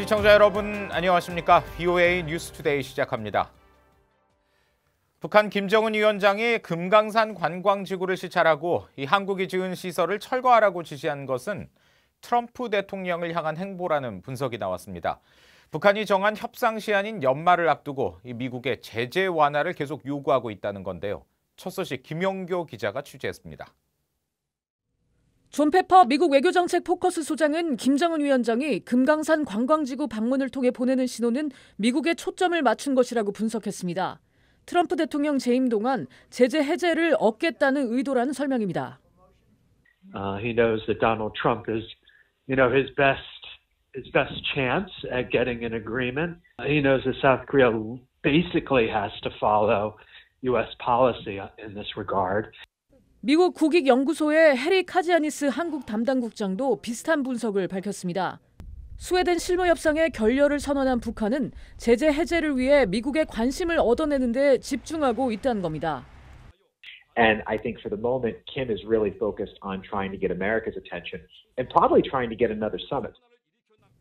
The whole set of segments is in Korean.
시청자 여러분 안녕하십니까? VOA 뉴스투데이 시작합니다. 북한 김정은 위원장이 금강산 관광지구를 시찰하고 이 한국이 지은 시설을 철거하라고 지시한 것은 트럼프 대통령을 향한 행보라는 분석이 나왔습니다. 북한이 정한 협상 시한인 연말을 앞두고 이 미국의 제재 완화를 계속 요구하고 있다는 건데요. 첫 소식 김용교 기자가 취재했습니다. 존 페퍼 미국 외교정책 포커스 소장은 김정은 위원장이 금강산 관광지구 방문을 통해 보내는 신호는 미국에 초점을 맞춘 것이라고 분석했습니다. 트럼프 대통령 재임 동안 제재 해제를 얻겠다는 의도라는 설명입니다. He knows that Donald Trump is, his best chance at getting an agreement. He knows that South Korea basically has to follow U.S. policy in this regard. 미국 국익연구소의 해리 카지아니스 한국 담당국장도 비슷한 분석을 밝혔습니다. 스웨덴 실무협상의 결렬을 선언한 북한은 제재 해제를 위해 미국의 관심을 얻어내는 데 집중하고 있다는 겁니다. And I think for the moment, Kim is really focused on trying to get America's attention and probably trying to get another summit.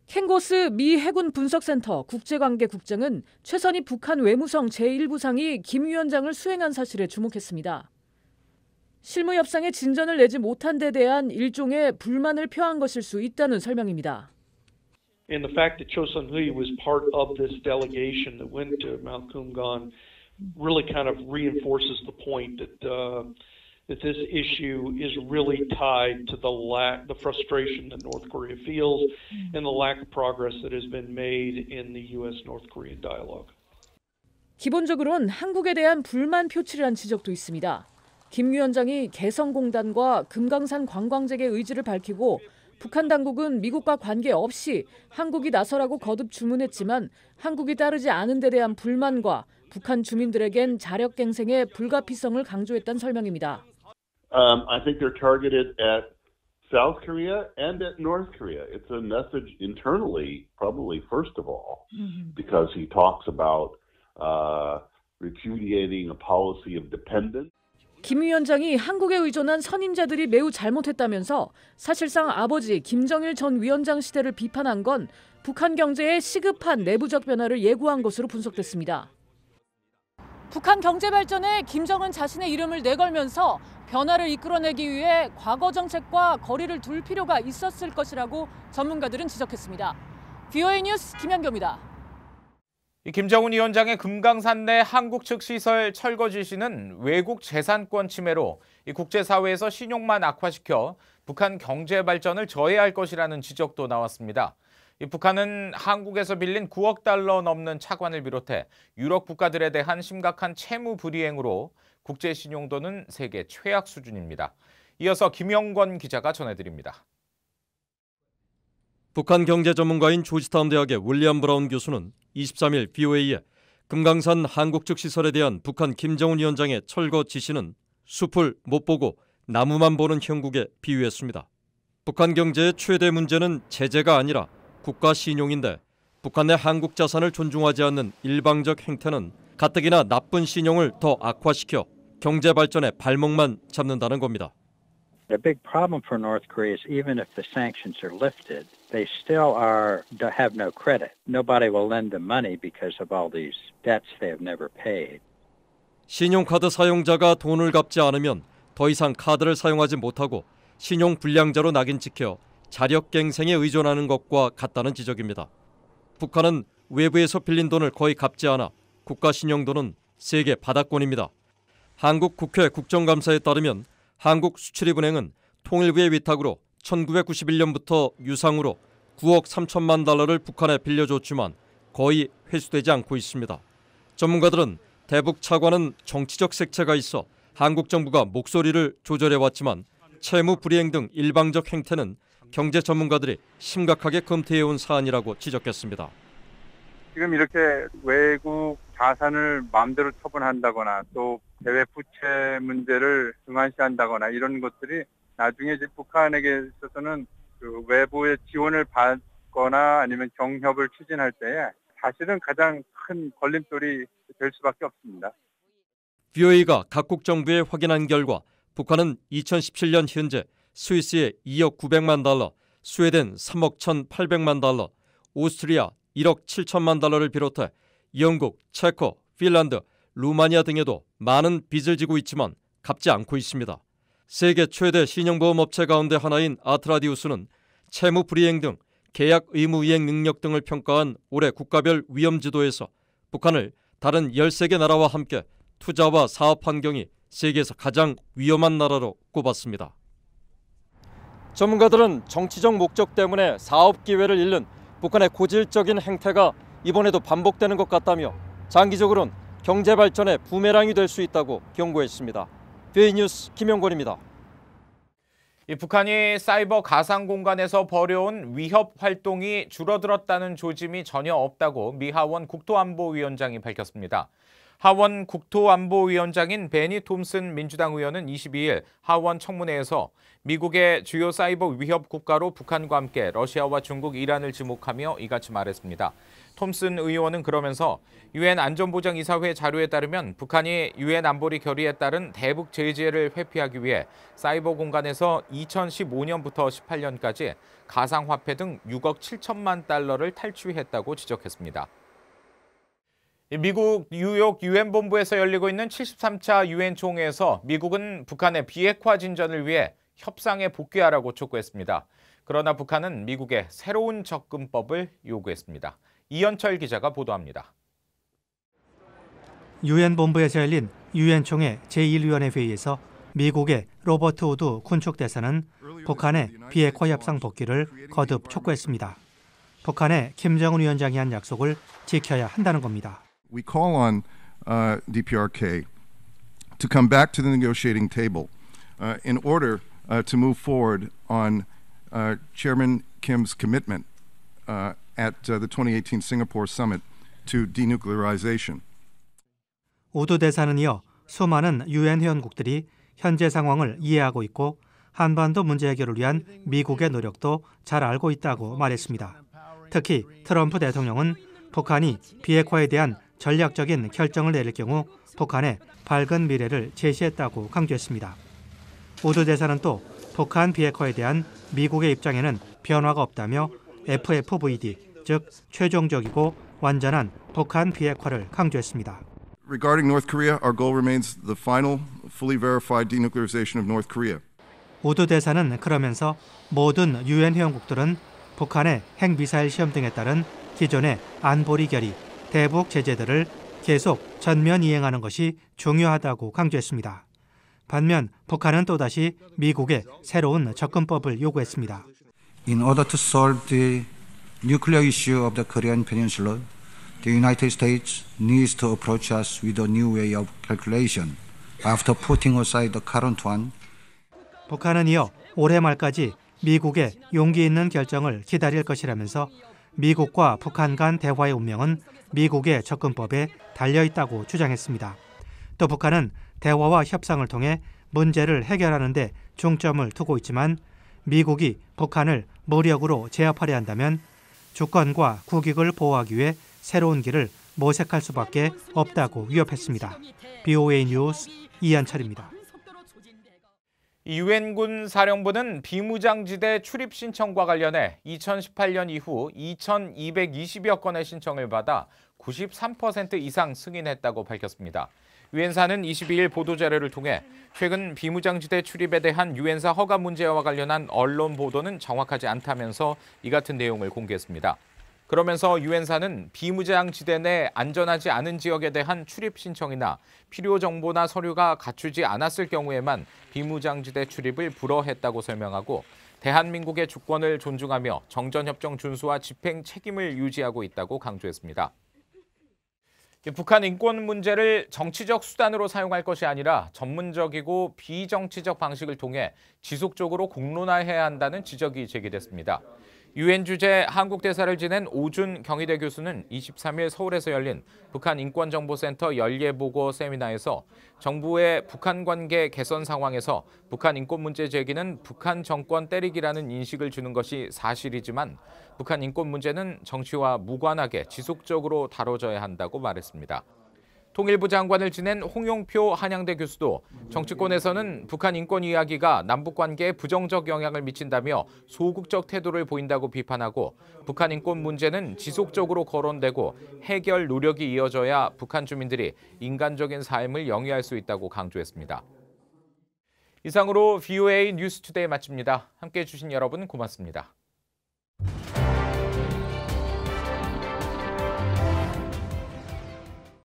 켄 고스 미 해군 분석센터 국제관계국장은 최선희 북한 외무성 제1부상이 김 위원장을 수행한 사실에 주목했습니다. 실무협상에 진전을 내지 못한 데 대한 일종의 불만을 표한 것일 수 있다는 설명입니다. And the fact that Cho Sun-hui was part of this delegation that went to Mount Kumgang really kind of reinforces the point that this issue is really tied to the frustration that North Korea feels and the lack of progress that has been made in the U.S.-North Korean dialogue. 기본적으로는 한국에 대한 불만 표출이라는 지적도 있습니다. 김 위원장이 개성공단과 금강산 관광객의 의지를 밝히고 북한 당국은 미국과 관계없이 한국이 나서라고 거듭 주문했지만 한국이 따르지 않은 데 대한 불만과 북한 주민들에겐 자력갱생의 불가피성을 강조했다는 설명입니다. I think they're targeted at South Korea and at North Korea. It's a message internally, probably first of all, because he talks about repudiating a policy of dependence. 김 위원장이 한국에 의존한 선임자들이 매우 잘못했다면서 사실상 아버지 김정일 전 위원장 시대를 비판한 건 북한 경제의 시급한 내부적 변화를 예고한 것으로 분석됐습니다. 북한 경제 발전에 김정은 자신의 이름을 내걸면서 변화를 이끌어내기 위해 과거 정책과 거리를 둘 필요가 있었을 것이라고 전문가들은 지적했습니다. VOA 뉴스 김현교입니다. 김정은 위원장의 금강산 내 한국 측 시설 철거 지시는 외국 재산권 침해로 국제사회에서 신용만 악화시켜 북한 경제 발전을 저해할 것이라는 지적도 나왔습니다. 북한은 한국에서 빌린 9억 달러 넘는 차관을 비롯해 유럽 국가들에 대한 심각한 채무 불이행으로 국제 신용도는 세계 최악 수준입니다. 이어서 김영권 기자가 전해드립니다. 북한 경제 전문가인 조지타운 대학의 윌리엄 브라운 교수는 23일 VOA에 금강산 한국 측 시설에 대한 북한 김정은 위원장의 철거 지시는 숲을 못 보고 나무만 보는 형국에 비유했습니다. 북한 경제의 최대 문제는 제재가 아니라 국가 신용인데 북한 내 한국 자산을 존중하지 않는 일방적 행태는 가뜩이나 나쁜 신용을 더 악화시켜 경제 발전의 발목만 잡는다는 겁니다. The big problem for North Korea is even if the sanctions are lifted, they still have no credit. Nobody will lend them money because of all these debts they have never paid. 신용카드 사용자가 돈을 갚지 않으면 더 이상 카드를 사용하지 못하고 신용 불량자로 낙인 찍혀 자력갱생에 의존하는 것과 같다는 지적입니다. 북한은 외부에서 빌린 돈을 거의 갚지 않아 국가 신용도는 세계 바닥권입니다. 한국 국회 국정감사에 따르면 한국수출입은행은 통일부의 위탁으로 1991년부터 유상으로 9억 3천만 달러를 북한에 빌려줬지만 거의 회수되지 않고 있습니다. 전문가들은 대북 차관은 정치적 색채가 있어 한국 정부가 목소리를 조절해왔지만 채무 불이행 등 일방적 행태는 경제 전문가들이 심각하게 검토해온 사안이라고 지적했습니다. 지금 이렇게 외국 자산을 마음대로 처분한다거나 또 대외 부채 문제를 등한시한다거나 이런 것들이 나중에 이제 북한에게 있어서는 그 외부의 지원을 받거나 아니면 경협을 추진할 때에 사실은 가장 큰 걸림돌이 될 수밖에 없습니다. VOA가 각국 정부에 확인한 결과 북한은 2017년 현재 스위스에 2억 900만 달러, 스웨덴 3억 1,800만 달러, 오스트리아 1억 7천만 달러를 비롯해 영국, 체코, 핀란드, 루마니아 등에도 많은 빚을 지고 있지만 갚지 않고 있습니다. 세계 최대 신용보험업체 가운데 하나인 아트라디우스는 채무 불이행 등 계약 의무 이행 능력 등을 평가한 올해 국가별 위험지도에서 북한을 다른 13개 나라와 함께 투자와 사업 환경이 세계에서 가장 위험한 나라로 꼽았습니다. 전문가들은 정치적 목적 때문에 사업 기회를 잃는 북한의 고질적인 행태가 이번에도 반복되는 것 같다며 장기적으로는 경제 발전의 부메랑이 될 수 있다고 경고했습니다. VN뉴스 김영권입니다. 북한이 사이버 가상 공간에서 벌여온 위협 활동이 줄어들었다는 조짐이 전혀 없다고 미 하원 국토안보위원장이 밝혔습니다. 하원 국토안보위원장인 베니 톰슨 민주당 의원은 22일 하원 청문회에서 미국의 주요 사이버 위협 국가로 북한과 함께 러시아와 중국, 이란을 지목하며 이같이 말했습니다. 톰슨 의원은 그러면서 유엔 안전보장이사회 자료에 따르면 북한이 유엔 안보리 결의에 따른 대북 제재를 회피하기 위해 사이버 공간에서 2015년부터 18년까지 가상화폐 등 6억 7천만 달러를 탈취했다고 지적했습니다. 미국 뉴욕 유엔 본부에서 열리고 있는 73차 유엔 총회에서 미국은 북한의 비핵화 진전을 위해 협상에 복귀하라고 촉구했습니다. 그러나 북한은 미국의 새로운 접근법을 요구했습니다. 이현철 기자가 보도합니다. 유엔 본부에서 열린 유엔 총회 제1위원회 회의에서 미국의 로버트 우드 군축 대사는 북한의 비핵화 협상 복귀를 거듭 촉구했습니다. 북한의 김정은 위원장이 한 약속을 지켜야 한다는 겁니다. We call on DPRK to come back to the negotiating table in order to move forward on Chairman Kim's commitment at the 2018 Singapore summit to denuclearization. 우드 대사는 이어 수많은 유엔 회원국들이 현재 상황을 이해하고 있고 한반도 문제 해결을 위한 미국의 노력도 잘 알고 있다고 말했습니다. 특히 트럼프 대통령은 북한이 비핵화에 대한 전략적인 결정을 내릴 경우 북한의 밝은 미래를 제시했다고 강조했습니다. 우드 대사는 또 북한 비핵화에 대한 미국의 입장에는 변화가 없다며 FFVD, 즉 최종적이고 완전한 북한 비핵화를 강조했습니다. Regarding North Korea, our goal remains the final, fully verified denuclearization of North Korea. 우드 대사는 그러면서 모든 유엔 회원국들은 북한의 핵미사일 시험 등에 따른 기존의 안보리 결의, 대북 제재들을 계속 전면 이행하는 것이 중요하다고 강조했습니다. 반면 북한은 또다시 미국의 새로운 접근법을 요구했습니다. In order to solve the nuclear issue of the Korean Peninsula, the United States needs to approach us with a new way of calculation after putting aside the current one. 북한은 이어 올해 말까지 미국의 용기 있는 결정을 기다릴 것이라면서 미국과 북한 간 대화의 운명은 미국의 접근법에 달려있다고 주장했습니다. 또 북한은 대화와 협상을 통해 문제를 해결하는 데 중점을 두고 있지만 미국이 북한을 무력으로 제압하려 한다면 주권과 국익을 보호하기 위해 새로운 길을 모색할 수밖에 없다고 위협했습니다. BOA 뉴스 이한철입니다. 유엔군 사령부는 비무장지대 출입 신청과 관련해 2018년 이후 2,220여 건의 신청을 받아 93% 이상 승인했다고 밝혔습니다. 유엔사는 22일 보도자료를 통해 최근 비무장지대 출입에 대한 유엔사 허가 문제와 관련한 언론 보도는 정확하지 않다면서 이 같은 내용을 공개했습니다. 그러면서 유엔사는 비무장지대 내 안전하지 않은 지역에 대한 출입 신청이나 필요 정보나 서류가 갖추지 않았을 경우에만 비무장지대 출입을 불허했다고 설명하고 대한민국의 주권을 존중하며 정전협정 준수와 집행 책임을 유지하고 있다고 강조했습니다. 북한 인권 문제를 정치적 수단으로 사용할 것이 아니라 전문적이고 비정치적 방식을 통해 지속적으로 공론화해야 한다는 지적이 제기됐습니다. 유엔 주재 한국 대사를 지낸 오준 경희대 교수는 23일 서울에서 열린 북한 인권정보센터 연례보고 세미나에서 정부의 북한 관계 개선 상황에서 북한 인권 문제 제기는 북한 정권 때리기라는 인식을 주는 것이 사실이지만 북한 인권 문제는 정치와 무관하게 지속적으로 다뤄져야 한다고 말했습니다. 통일부 장관을 지낸 홍용표 한양대 교수도 정치권에서는 북한 인권 이야기가 남북 관계에 부정적 영향을 미친다며 소극적 태도를 보인다고 비판하고 북한 인권 문제는 지속적으로 거론되고 해결 노력이 이어져야 북한 주민들이 인간적인 삶을 영위할 수 있다고 강조했습니다. 이상으로 VOA 뉴스투데이 마칩니다. 함께해 주신 여러분 고맙습니다.